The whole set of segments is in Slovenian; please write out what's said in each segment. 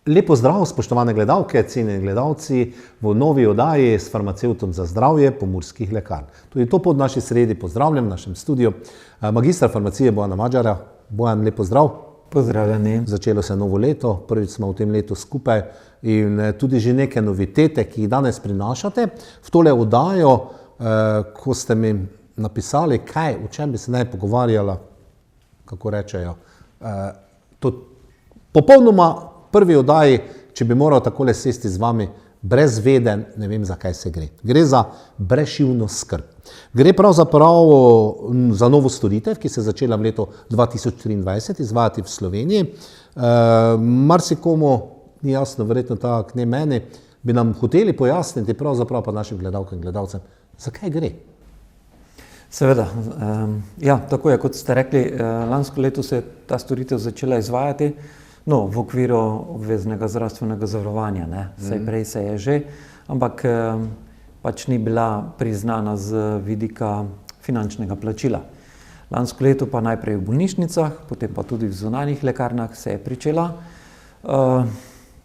Lepo zdrav, spoštovane gledalke, cenjeni gledalci v novi oddaji s farmacevtom za zdravje Pomurskih lekarn. Tudi to pod naši sredi pozdravljam v našem studiu. Magistra farmacije Bojana Madžara. Bojan, lepo zdrav. Pozdravljeni. Začelo se novo leto, prvič smo v tem letu skupaj in tudi že neke novitete, ki jih danes prinašate. V tole oddajo, ko ste mi napisali, o čem bi se naj pogovarjala, kako rečejo, to popolnoma prvi oddaji, če bi moral takole sesti z vami, brezveden, ne vem, za kaj se gre. Gre za brezšivno skrb. Gre pravzaprav za novo storitev, ki se je začela v letu 2023 izvajati v Sloveniji. Marsikomu, ni jasno, verjetno tako ne meni, bi nam hoteli pojasniti, pravzaprav pa našim gledalkam in gledalcem, zakaj gre? Seveda, ja, tako je, kot ste rekli, lansko leto se je ta storitev začela izvajati, no, v okviru obveznega zdravstvenega zavarovanja, ne, saj prej se je že, ampak pač ni bila priznana z vidika finančnega plačila. Lansko leto pa najprej v bolnišnicah, potem pa tudi v zunanjih lekarnah se je pričela.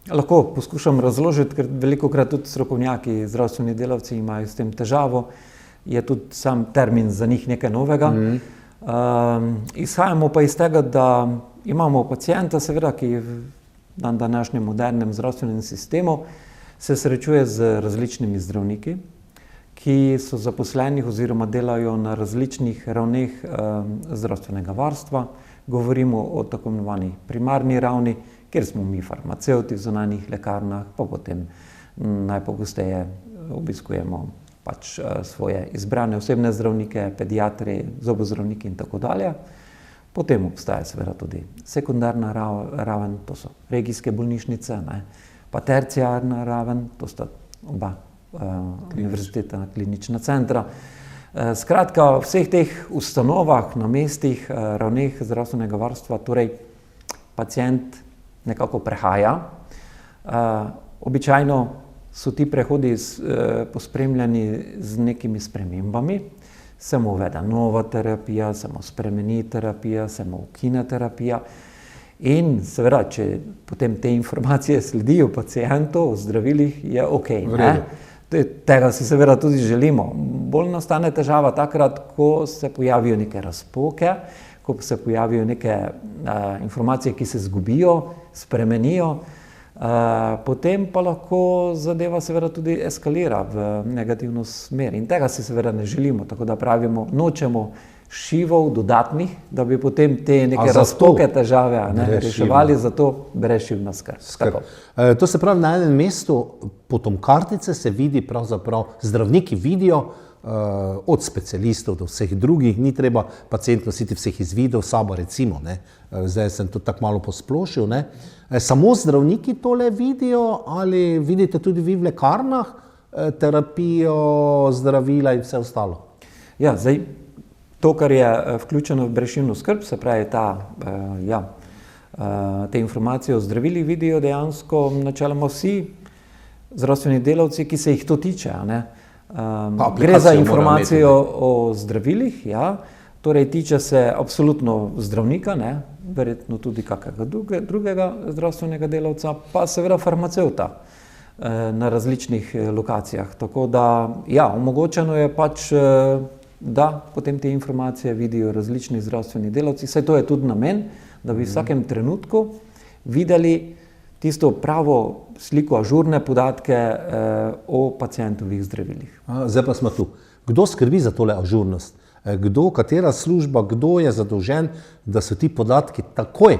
Lahko poskušam razložiti, ker velikokrat tudi strokovnjaki, zdravstveni delavci imajo s tem težavo, je tudi sam termin za njih nekaj novega. Izhajamo pa iz tega, da imamo pacienta, seveda, ki v današnjem modernem zdravstvenem sistemu se srečuje z različnimi zdravniki, ki so zaposleni oziroma delajo na različnih ravneh zdravstvenega varstva. Govorimo o tako imenovani primarni ravni, kjer smo mi farmacevti v zunanjih lekarnah, pa potem najpogosteje obiskujemo pač svoje izbrane osebne zdravnike, pediatri, zobozdravniki in tako dalje. Potem obstaja seveda tudi sekundarna raven, to so regijske bolnišnice, ne, pa terciarna raven, to sta oba univerzitetna klinična centra. Skratka, v vseh teh ustanovah, na mestih, ravneh zdravstvenega varstva, torej pacient nekako prehaja. Običajno so ti prehodi pospremljeni z nekimi spremembami. Se mu uvede nova terapija, se mu spremeni terapija, se mu ukine terapija. In seveda, če potem te informacije sledijo pacientu o zdravilih, je ok. Tega si seveda tudi želimo. Bolj nastane težava takrat, ko se pojavijo neke razpoke, ko se pojavijo neke informacije, ki se zgubijo, spremenijo, potem pa lahko zadeva seveda tudi eskalira v negativno smer. In tega si seveda ne želimo, tako da pravimo, nočemo šivov dodatnih, da bi potem te neke razpoke težave reševali, zato brezšivna skrb. To se pravi, na enem mestu potom kartice se vidi, pravzaprav zdravniki vidijo, od specialistov do vseh drugih, ni treba pacient nositi vseh izvidov sabo, recimo, ne. Zdaj sem to tako malo posplošil, ne. Samo zdravniki tole vidijo ali vidite tudi vi v lekarnah terapijo, zdravila in vse ostalo? Ja, zdaj, to, kar je vključeno v brezšivno skrb, se pravi te informacije o zdravilih vidijo dejansko načeloma vsi zdravstveni delavci, ki se jih to tiče, ne. Gre za informacijo o zdravilih, ja, torej tiče se absolutno zdravnika, ne, verjetno tudi kakega drugega zdravstvenega delavca, pa seveda farmacevta na različnih lokacijah. Tako da, ja, omogočeno je pač, da potem te informacije vidijo različni zdravstveni delavci, saj to je tudi namen, da bi v vsakem trenutku videli tisto pravo sliko, ažurne podatke o pacientovih zdravilih. Zdaj pa smo tu. Kdo skrbi za tole ažurnost? Katera služba, kdo je zadolžen, da so ti podatki takoj,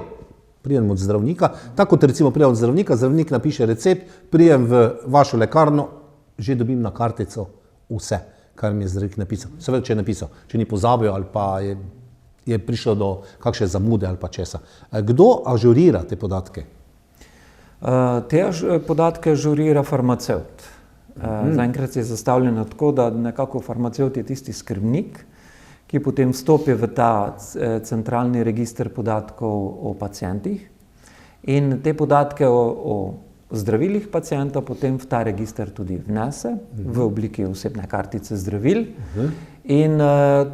pridem od zdravnika, tako kot recimo pridem od zdravnika, zdravnik napiše recept, pridem v vašo lekarno, že dobim na kartico vse, kar mi je zdravnik napisal. Seveda, če je napisal, če ni pozabil ali pa je prišlo do kakšne zamude ali pa česa. Kdo ažurira te podatke? Te podatke ažurira farmacevt. Zaenkrat je zastavljeno tako, da nekako farmacevt je tisti skrbnik, ki potem vstopi v ta centralni register podatkov o pacientih in te podatke o zdravilih pacienta potem v ta register tudi vnese v obliki osebne kartice zdravil in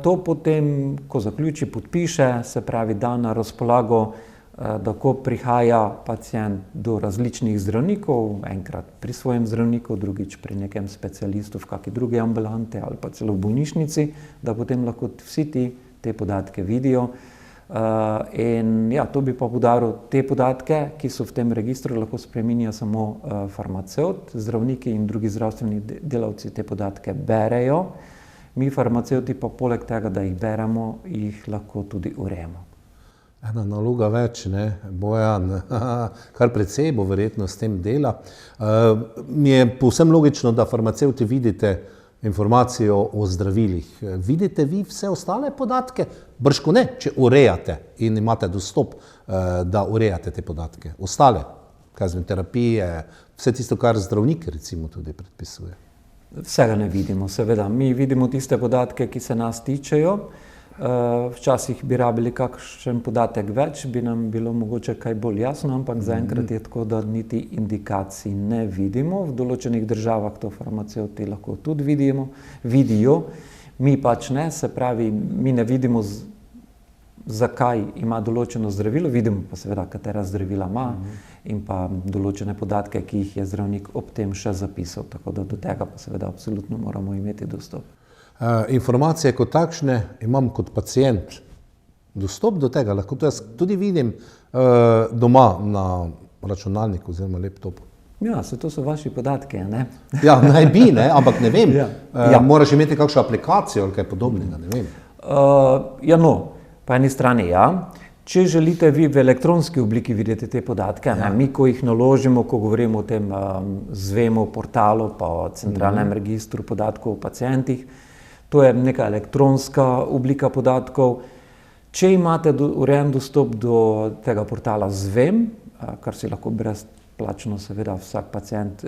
to potem, ko zaključi, podpiše, se pravi, da na razpolago da ko prihaja pacient do različnih zdravnikov, enkrat pri svojem zdravniku, drugič pri nekem specialistu v kakšni drugi ambulanti ali pa celo v bolnišnici, da potem lahko vsi te podatke vidijo. In ja, to bi pa poudaril, te podatke, ki so v tem registru, lahko spreminja samo farmacevt, zdravniki in drugi zdravstveni delavci te podatke berejo. Mi farmacevti pa poleg tega, da jih beremo, jih lahko tudi urejamo. Ena naloga več, ne, Bojan, kar precej bo verjetno s tem dela. Mi je povsem logično, da farmacevti vidite informacijo o zdravilih. Vidite vi vse ostale podatke? Brško ne, če urejate in imate dostop, da urejate te podatke. Ostale, terapije, vse tisto, kar zdravnik recimo tudi predpisuje. Vsega ne vidimo, seveda. Mi vidimo tiste podatke, ki se nas tičejo. Včasih bi rabili kakšen podatek več, bi nam bilo mogoče kaj bolj jasno, ampak zaenkrat je tako, da niti indikacij ne vidimo. V določenih državah to farmacevti lahko tudi vidijo, mi pač ne, se pravi, mi ne vidimo, zakaj ima določeno zdravilo, vidimo pa seveda, katera zdravila ima in pa določene podatke, ki jih je zdravnik ob tem še zapisal, tako da do tega pa seveda absolutno moramo imeti dostop. Informacije kot takšne imam kot pacient dostop do tega, lahko to jaz tudi vidim doma na računalniku oziroma laptopu. Ja, to so vaši podatki, ne? Ja, naj bi, ne, ampak ne vem. Moraš imeti kakšno aplikacijo ali kaj podobnega, ne vem. Ja, no, po eni strani ja. Če želite vi v elektronski obliki videti te podatke, mi ko jih naložimo, ko govorimo o tem ZVEM-u, portalu, pa o centralnem registru podatkov o pacientih, to je neka elektronska oblika podatkov. Če imate urejen dostop do tega portala ZVEM, kar si lahko brezplačno seveda vsak pacient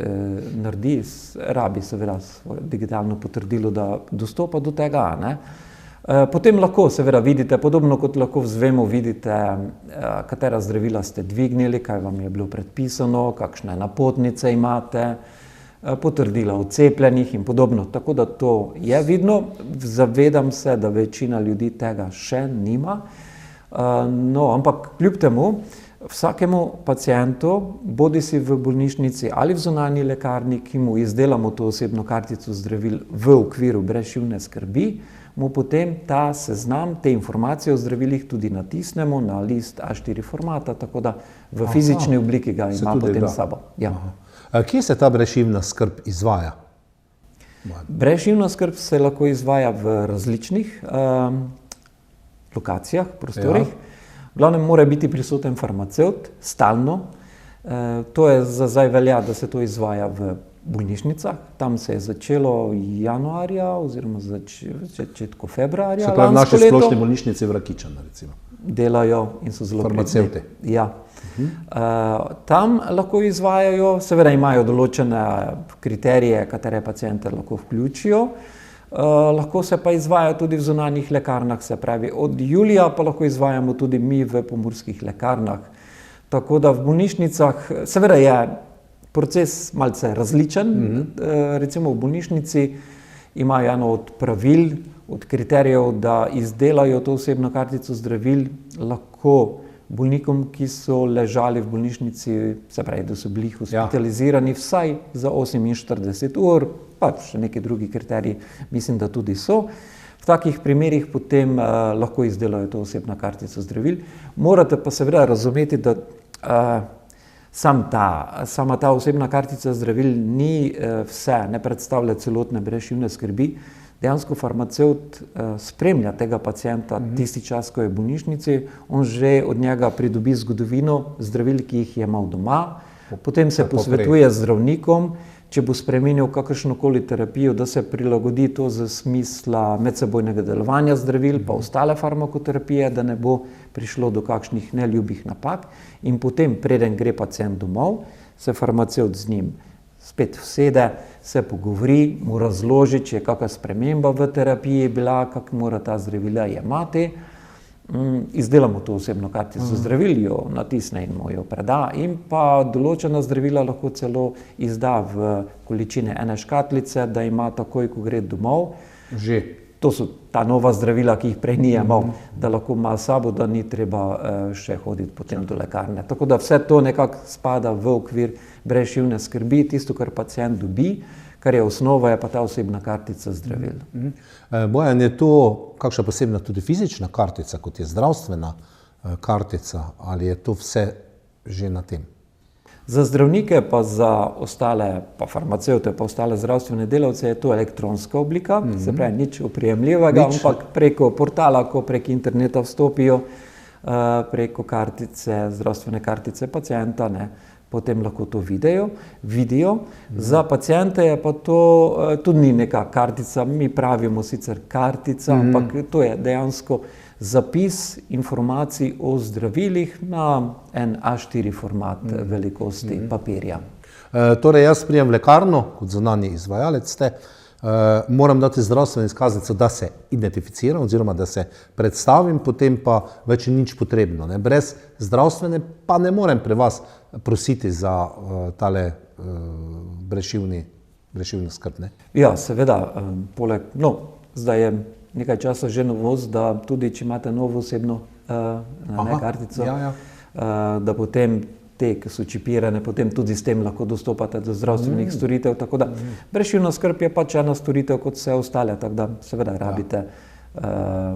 naredi, rabi seveda svoje digitalno potrdilo, da dostopa do tega, ne? Potem lahko seveda vidite, podobno kot lahko v ZVEM-u vidite, katera zdravila ste dvignili, kaj vam je bilo predpisano, kakšne napotnice imate, potrdila o cepljenjih in podobno. Tako da to je vidno. Zavedam se, da večina ljudi tega še nima. No, ampak kljub temu, vsakemu pacientu, bodisi v bolnišnici ali v zunanji lekarni, ki mu izdelamo to osebno kartico zdravil v okviru brezšivne skrbi, mu potem ta seznam, te informacije o zdravilih tudi natisnemo na list A4 formata, tako da v fizični obliki ga ima potem s sabo. Ja. Kje se ta brezšivna skrb izvaja? Brezšivna skrb se lahko izvaja v različnih lokacijah, prostorih. V glavnem mora biti prisoten farmacevt, stalno. To je za zdaj velja, da se to izvaja v bolnišnicah. Tam se je začelo januarja oziroma začetku februarja lansko leto. Se pravi, v naši splošni bolnišnici v Rakičanu, recimo. Delajo in so zelo farmacevti. Ja. Tam lahko izvajajo, seveda imajo določene kriterije, katere paciente lahko vključijo. Lahko se pa izvaja tudi v zunanjih lekarnah, se pravi, od julija pa lahko izvajamo tudi mi v pomurskih lekarnah. Tako da v bolnišnicah, seveda je proces malce različen, recimo v bolnišnici imajo eno od pravil, od kriterijev, da izdelajo to osebno kartico zdravil lahko bolnikom, ki so ležali v bolnišnici, se pravi, da so bili hospitalizirani vsaj za 48 ur, pa še neki drugi kriteriji, mislim, da tudi so. V takih primerih potem lahko izdelajo to osebno kartico zdravil. Morate pa seveda razumeti, da sama ta osebna kartica zdravil ni vse, ne predstavlja celotne brezšivne skrbi. Dejansko farmacevt spremlja tega pacienta tisti čas, ko je v bolnišnici, on že od njega pridobi zgodovino zdravil, ki jih je imel doma, potem se posvetuje z zdravnikom, če bo spremenil kakršnokoli terapijo, da se prilagodi to za smisla medsebojnega delovanja zdravil, pa ostale farmakoterapije, da ne bo prišlo do kakšnih neljubih napak. In potem, preden gre pacient domov, se farmacevt z njim spet usede, se pogovori, mu razloži, če je kakšna sprememba v terapiji bila, kako mora ta zdravila jemati. Izdelamo to osebno kartico zdravil, jo natisne in mu jo preda, in pa določena zdravila lahko celo izda v količini ene škatlice, da ima takoj, ko gre domov. Že. to so ta nova zdravila, ki jih prej ni imel, da lahko ima sabo, da ni treba še hoditi potem do lekarne. Tako da vse to nekako spada v okvir brezšivne skrbi, tisto, kar pacient dobi, kar je osnova, je pa ta osebna kartica zdravil. Bojan, je to kakšna posebna tudi fizična kartica, kot je zdravstvena kartica, ali je to vse že na tem? Za zdravnike pa za ostale, pa farmacevte, pa ostale zdravstvene delavce je to elektronska oblika, se pravi nič oprijemljivega, ampak preko portala, ko prek interneta vstopijo, preko kartice, zdravstvene kartice pacienta, potem lahko to vidijo. Za paciente je pa to tudi ni neka kartica, mi pravimo sicer kartica, ampak to je dejansko zapis informacij o zdravilih na en A4 format velikosti papirja. Torej, jaz prijem v lekarno, kot zunanji izvajalec ste, moram dati zdravstveno izkaznico, da se identificiram oziroma da se predstavim, potem pa več ni nič potrebno. Brez zdravstvene pa ne morem pri vas prositi za tale brezšivno skrb. Ja, seveda, zdaj je nekaj časa že novost, da tudi če imate novo osebno kartico, da potem te, ki so čipirane, potem tudi s tem lahko dostopate do zdravstvenih storitev, tako da brezšivna skrb je pač ena storitev kot vse ostale, tako da seveda rabite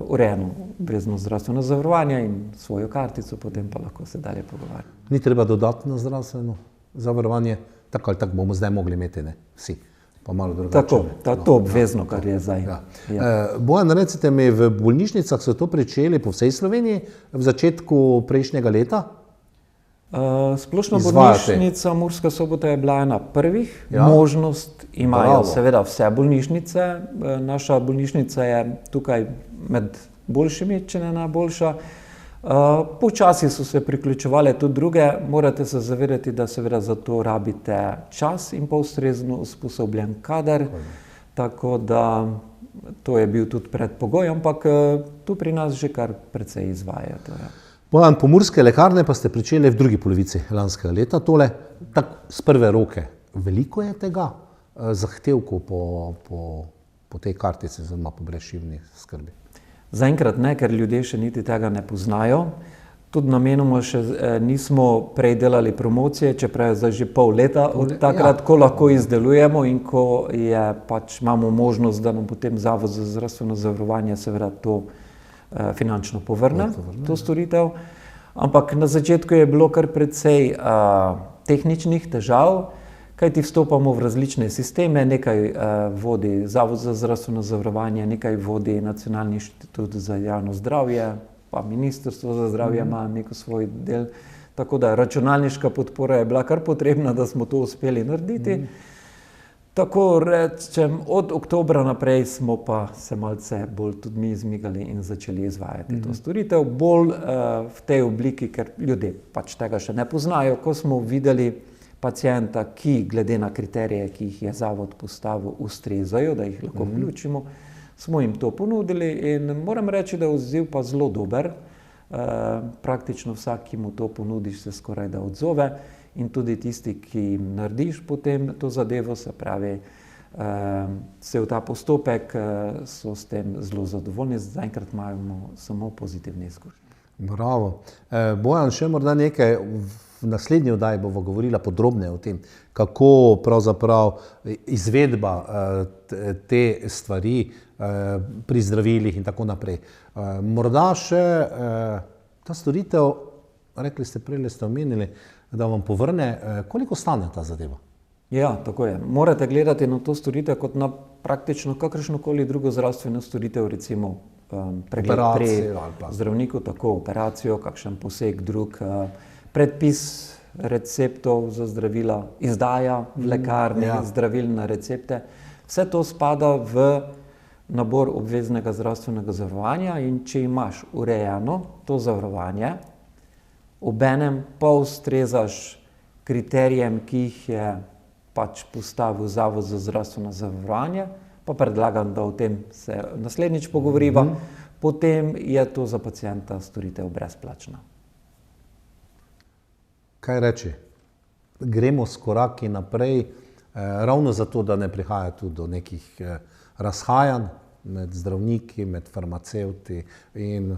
urejeno obvezno zdravstveno zavarovanje in svojo kartico, potem pa lahko se dalje pogovarjamo. Ni treba dodatno zdravstveno zavarovanje, tako ali tako bomo zdaj mogli imeti, vsi. Pa malo drugače. Tako, to obvezno, kar je zdaj. Bojan, recite mi, v bolnišnicah so to pričeli po vsej Sloveniji v začetku prejšnjega leta? Splošna bolnišnica Murska Sobota je bila ena prvih. Možnost imajo seveda vse bolnišnice. Naša bolnišnica je tukaj med boljšimi, če ne najboljša. Počasi so se priključevale tudi druge, morate se zavedati, da seveda za to rabite čas in pa ustrezno usposobljen kader, tako da to je bil tudi predpogoj, ampak tu pri nas že kar precej izvajajo. Bojan, Pomurske lekarne pa ste pričeli v drugi polovici lanskega leta, tole tako z prve roke. Veliko je tega zahtevkov po tej kartici oziroma po brezšivni skrbi? Zaenkrat ne, ker ljudje še niti tega ne poznajo. Tudi namenoma še nismo prej delali promocije, čeprav je zdaj že pol leta od takrat, ko lahko izdelujemo in ko imamo možnost, da nam potem Zavod za zdravstveno zavarovanje seveda to finančno povrne, to storitev. Ampak na začetku je bilo kar precej tehničnih težav, kajti vstopamo v različne sisteme, nekaj vodi Zavod za zdravstveno zavarovanje, nekaj vodi Nacionalni inštitut za javno zdravje, pa Ministrstvo za zdravje ima neko svoj del, tako da računalniška podpora je bila kar potrebna, da smo to uspeli narediti. Tako rečem, od oktobra naprej smo pa se malce bolj tudi mi izmigali in začeli izvajati to storitev, bolj v tej obliki, ker ljudje pač tega še ne poznajo. Ko smo videli pacienta, ki glede na kriterije, ki jih je Zavod postavil, ustrezajo, da jih lahko vključimo, smo jim to ponudili in moram reči, da je odziv pa zelo dober. Praktično vsak, ki mu to ponudiš, se skoraj da odzove in tudi tisti, ki jim narediš potem to zadevo, se pravi, se v ta postopek, so s tem zelo zadovoljni, zaenkrat imamo samo pozitivne izkušnje. Bravo. Bojan, še morda nekaj, v naslednji oddaji bomo govorila podrobneje o tem, kako pravzaprav izvedba te stvari pri zdravilih in tako naprej. Morda še ta storitev, rekli ste prej, ste omenili, da vam povrne, koliko stane ta zadeva? Ja, tako je. Morate gledati na to storitev kot na praktično kakršnokoli drugo zdravstveno storitev, recimo pregled pri zdravniku, tako operacijo, kakšen poseg drug, predpis receptov za zdravila, izdaja v lekarni zdravil na recepte. Vse to spada v nabor obveznega zdravstvenega zavarovanja in če imaš urejeno to zavarovanje, obenem pa ustrezaš kriterijem, ki jih je pač postavil Zavod za zdravstveno zavarovanje, pa predlagam, da o tem se naslednjič pogovoriva, potem je to za pacienta storitev brezplačna. Kaj reči? Gremo s koraki naprej, ravno zato, da ne prihaja tudi do nekih razhajanj med zdravniki, med farmacevti. In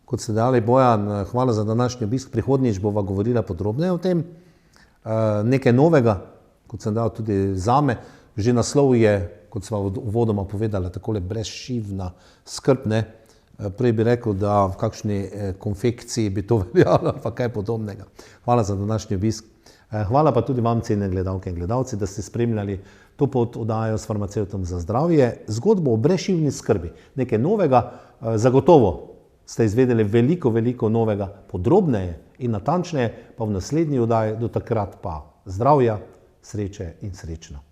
kot ste dali, Bojan, hvala za današnji obisk. Prihodnjič bova govorila podrobneje o tem. Nekaj novega, kot sem dal tudi zame. Že naslov je, kot sva uvodoma povedala, takole brezšivna skrb, ne. Prej bi rekel, da v kakšni konfekciji bi to veljalo, pa kaj podobnega. Hvala za današnji obisk. Hvala pa tudi vam, cenjene gledalke in gledalci, da ste spremljali to pod oddajo s farmacevtom za zdravje. Zgodbo o brezšivni skrbi, nekaj novega, zagotovo ste izvedeli veliko novega, podrobneje in natančneje, pa v naslednji oddaji. Do takrat pa zdravja, sreče in srečno.